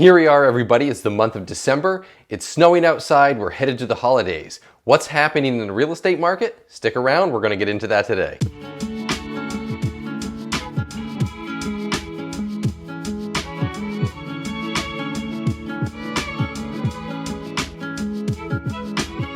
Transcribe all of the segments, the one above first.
Here we are, everybody. It's the month of December. It's snowing outside. We're headed to the holidays. What's happening in the real estate market? Stick around. We're going to get into that today.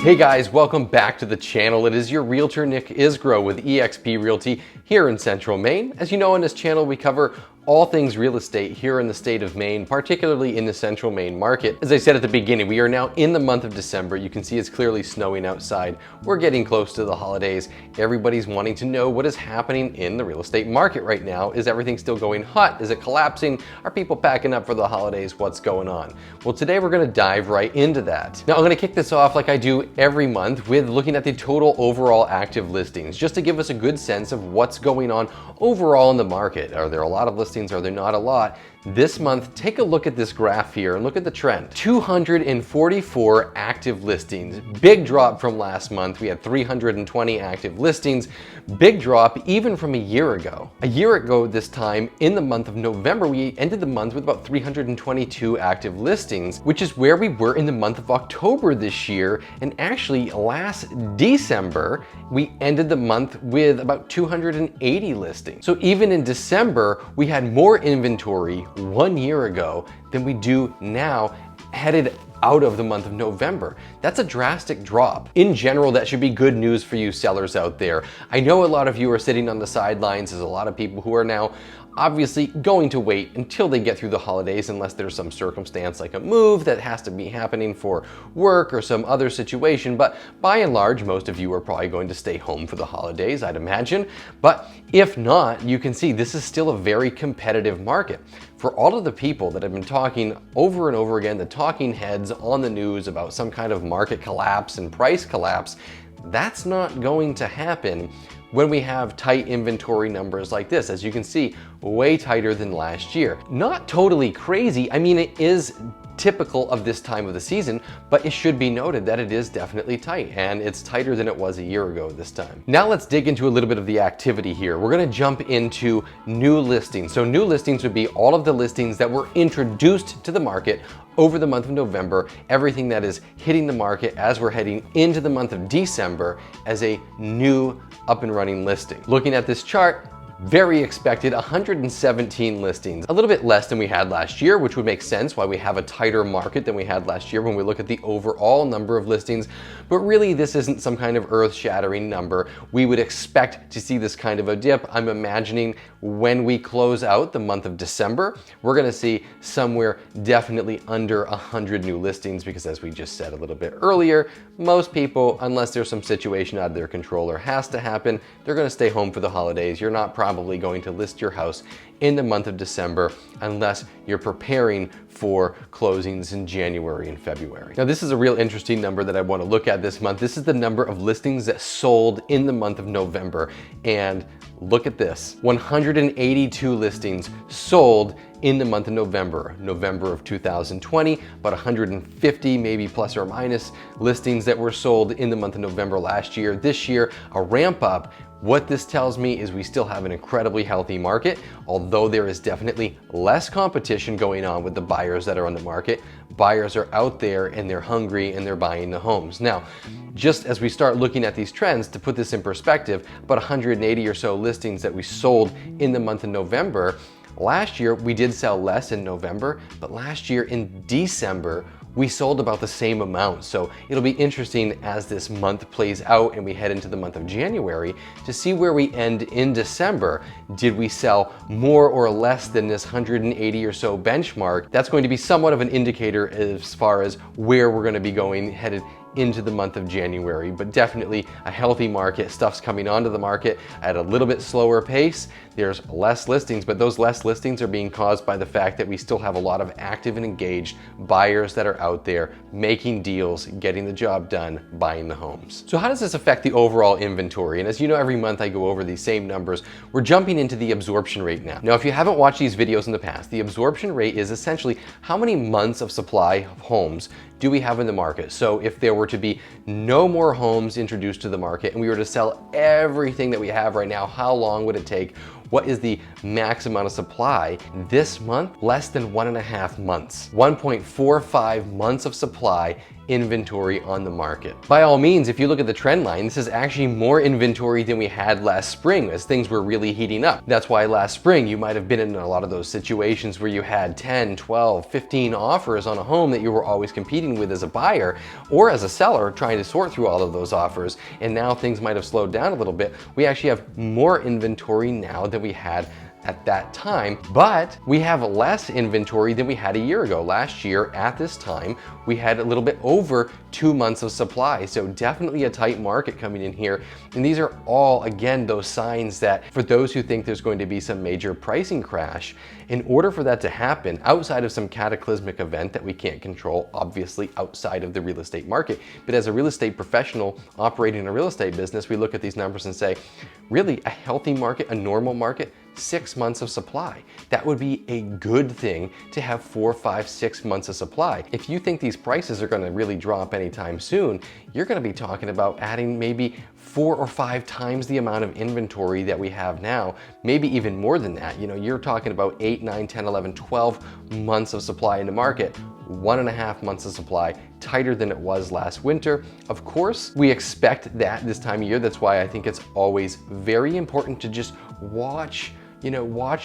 Hey guys, welcome back to the channel. It is your realtor Nick Isgro with eXp Realty here in Central Maine. As you know, on this channel we cover all things real estate here in the state of Maine, particularly in the Central Maine market. As I said at the beginning, we are now in the month of December. You can see it's clearly snowing outside. We're getting close to the holidays. Everybody's wanting to know what is happening in the real estate market right now. Is everything still going hot? Is it collapsing? Are people packing up for the holidays? What's going on? Well, today we're going to dive right into that. Now, I'm going to kick this off like I do every month with looking at the total overall active listings, just to give us a good sense of what's going on overall in the market. Are there a lot of listings? Are there not a lot? This month, take a look at this graph here and look at the trend. 244 active listings. Big drop from last month. We had 320 active listings. Big drop even from a year ago. A year ago this time, in the month of November, we ended the month with about 322 active listings, which is where we were in the month of October this year. And actually, last December, we ended the month with about 280 listings. So even in December, we had more inventory 1 year ago than we do now headed out of the month of November. That's a drastic drop. In general, that should be good news for you sellers out there. I know a lot of you are sitting on the sidelines. There's a lot of people who are now obviously going to wait until they get through the holidays unless there's some circumstance like a move that has to be happening for work or some other situation. But by and large, most of you are probably going to stay home for the holidays, I'd imagine. But if not, you can see this is still a very competitive market. For all of the people that have been talking over and over again, the talking heads on the news about some kind of market collapse and price collapse, that's not going to happen when we have tight inventory numbers like this. As you can see, way tighter than last year. Not totally crazy. I mean, it is typical of this time of the season, but it should be noted that it is definitely tight, and it's tighter than it was a year ago this time. Now let's dig into a little bit of the activity here. We're gonna jump into new listings. So new listings would be all of the listings that were introduced to the market over the month of November, everything that is hitting the market as we're heading into the month of December as a new up and running listing. Looking at this chart, very expected, 117 listings. A little bit less than we had last year, which would make sense why we have a tighter market than we had last year when we look at the overall number of listings. But really, this isn't some kind of earth-shattering number. We would expect to see this kind of a dip. I'm imagining when we close out the month of December, we're gonna see somewhere definitely under 100 new listings, because as we just said a little bit earlier, most people, unless there's some situation out of their control or has to happen, they're gonna stay home for the holidays. You're not probably going to list your house in the month of December unless you're preparing for closings in January and February. Now, this is a real interesting number that I want to look at this month. This is the number of listings that sold in the month of November. And look at this, 182 listings sold in the month of November of 2020, about 150 maybe plus or minus listings that were sold in the month of November last year. This year, a ramp up. What this tells me is we still have an incredibly healthy market, although there is definitely less competition going on with the buyers that are on the market. Buyers are out there and they're hungry and they're buying the homes. Now, just as we start looking at these trends, to put this in perspective, about 180 or so listings that we sold in the month of November. Last year, we did sell less in November, but last year in December, we sold about the same amount. So it'll be interesting as this month plays out and we head into the month of January to see where we end in December. Did we sell more or less than this 180 or so benchmark? That's going to be somewhat of an indicator as far as where we're going to be going headed into the month of January, but definitely a healthy market. Stuff's coming onto the market at a little bit slower pace. There's less listings, but those less listings are being caused by the fact that we still have a lot of active and engaged buyers that are out there making deals, getting the job done, buying the homes. So how does this affect the overall inventory? And as you know, every month I go over these same numbers. We're jumping into the absorption rate now. Now, if you haven't watched these videos in the past, the absorption rate is essentially how many months of supply of homes do we have in the market. So if there were to be no more homes introduced to the market and we were to sell everything that we have right now, how long would it take? What is the max amount of supply this month? Less than 1.5 months. 1.45 months of supply inventory on the market. By all means, if you look at the trend line, this is actually more inventory than we had last spring as things were really heating up. That's why last spring you might have been in a lot of those situations where you had 10, 12, 15 offers on a home that you were always competing with as a buyer or as a seller trying to sort through all of those offers. And now things might have slowed down a little bit. We actually have more inventory now than we had at that time, but we have less inventory than we had a year ago. Last year at this time, we had a little bit over 2 months of supply. So definitely a tight market coming in here. And these are all, again, those signs that for those who think there's going to be some major pricing crash, in order for that to happen, outside of some cataclysmic event that we can't control, obviously outside of the real estate market, but as a real estate professional operating a real estate business, we look at these numbers and say, really a healthy market, a normal market, 6 months of supply. That would be a good thing to have 4, 5, 6 months of supply. If you think these prices are going to really drop anytime soon, you're going to be talking about adding maybe 4 or 5 times the amount of inventory that we have now, maybe even more than that. You know, you're talking about 8, 9, 10, 11, 12 months of supply in the market. 1.5 months of supply, tighter than it was last winter. Of course, we expect that this time of year. That's why I think it's always very important to just watch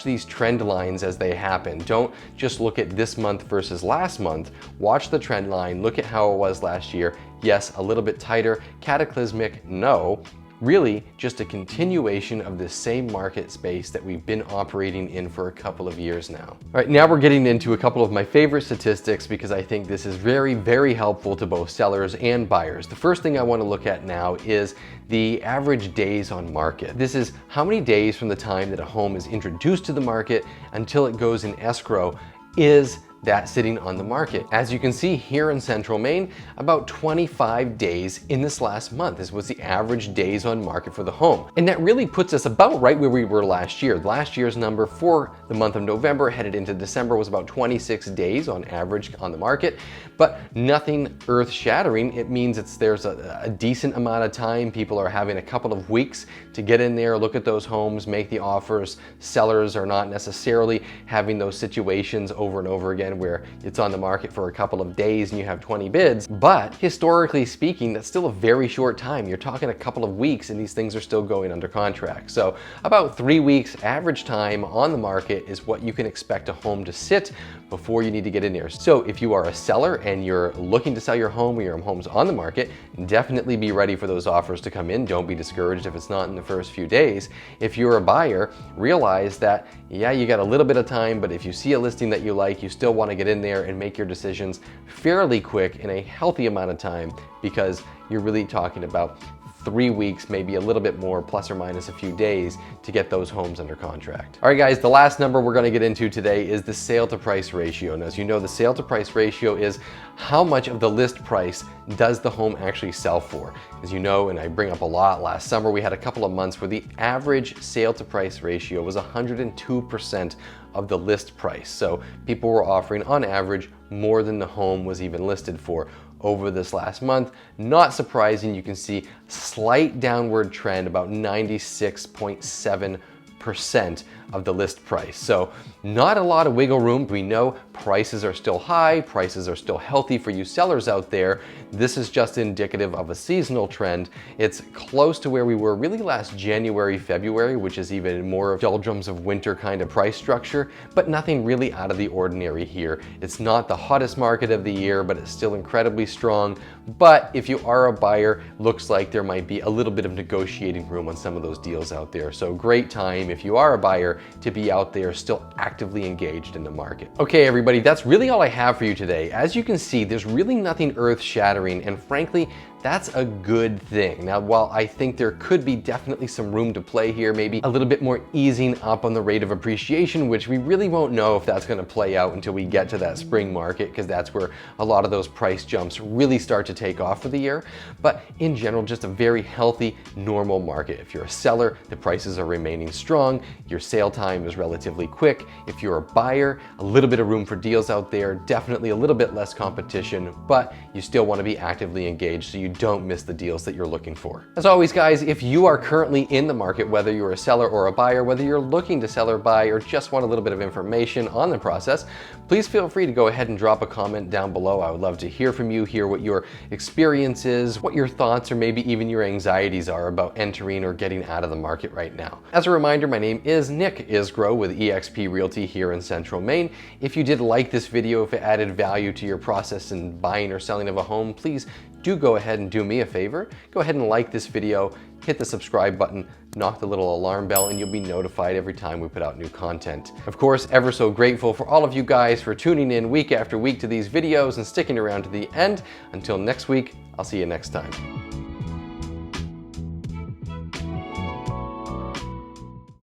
these trend lines as they happen. Don't just look at this month versus last month. Watch the trend line, look at how it was last year. Yes, a little bit tighter. Cataclysmic, no. Really just a continuation of the same market space that we've been operating in for a couple of years now. All right, now we're getting into a couple of my favorite statistics because I think this is very, very helpful to both sellers and buyers. The first thing I want to look at now is the average days on market. This is how many days from the time that a home is introduced to the market until it goes in escrow is that sitting on the market. As you can see here in Central Maine, about 25 days in this last month. This was the average days on market for the home. And that really puts us about right where we were last year. Last year's number for the month of November headed into December was about 26 days on average on the market, but nothing earth shattering. It means there's a decent amount of time. People are having a couple of weeks to get in there, look at those homes, make the offers. Sellers are not necessarily having those situations over and over again where it's on the market for a couple of days and you have 20 bids. But historically speaking, that's still a very short time. You're talking a couple of weeks and these things are still going under contract. So about 3 weeks average time on the market is what you can expect a home to sit before you need to get in there. So if you are a seller and you're looking to sell your home or your home's on the market, definitely be ready for those offers to come in. Don't be discouraged if it's not in the first few days. If you're a buyer, realize that, yeah, you got a little bit of time, but if you see a listing that you like, you still want to get in there and make your decisions fairly quick in a healthy amount of time, because you're really talking about 3 weeks, maybe a little bit more, plus or minus a few days to get those homes under contract. All right, guys, the last number we're going to get into today is the sale to price ratio. And as you know, the sale to price ratio is how much of the list price does the home actually sell for. As you know, and I bring up a lot, last summer we had a couple of months where the average sale to price ratio was 102% of the list price. So people were offering on average more than the home was even listed for over this last month. Not surprising, you can see slight downward trend, about 96.7% of the list price. So not a lot of wiggle room. We know prices are still high, prices are still healthy for you sellers out there. This is just indicative of a seasonal trend. It's close to where we were really last January, February, which is even more doldrums of winter kind of price structure, but nothing really out of the ordinary here. It's not the hottest market of the year, but it's still incredibly strong. But if you are a buyer, looks like there might be a little bit of negotiating room on some of those deals out there. So great time if you are a buyer to be out there still actively engaged in the market. Okay, everybody, that's really all I have for you today. As you can see, there's really nothing earth-shattering, and frankly, that's a good thing. Now, while I think there could be definitely some room to play here, maybe a little bit more easing up on the rate of appreciation, which we really won't know if that's going to play out until we get to that spring market, because that's where a lot of those price jumps really start to take off for the year. But in general, just a very healthy, normal market. If you're a seller, the prices are remaining strong, your sale time is relatively quick. If you're a buyer, a little bit of room for deals out there, definitely a little bit less competition, but you still want to be actively engaged, so you don't miss the deals that you're looking for. As always, guys, if you are currently in the market, whether you're a seller or a buyer, whether you're looking to sell or buy, or just want a little bit of information on the process, please feel free to go ahead and drop a comment down below. I would love to hear from you, hear what your experience is, what your thoughts or maybe even your anxieties are about entering or getting out of the market right now. As a reminder, my name is Nick Isgro with eXp Realty here in Central Maine. If you did like this video, if it added value to your process in buying or selling of a home, please do go ahead and do me a favor. Go ahead and like this video, hit the subscribe button, knock the little alarm bell, and you'll be notified every time we put out new content. Of course, ever so grateful for all of you guys for tuning in week after week to these videos and sticking around to the end. Until next week, I'll see you next time.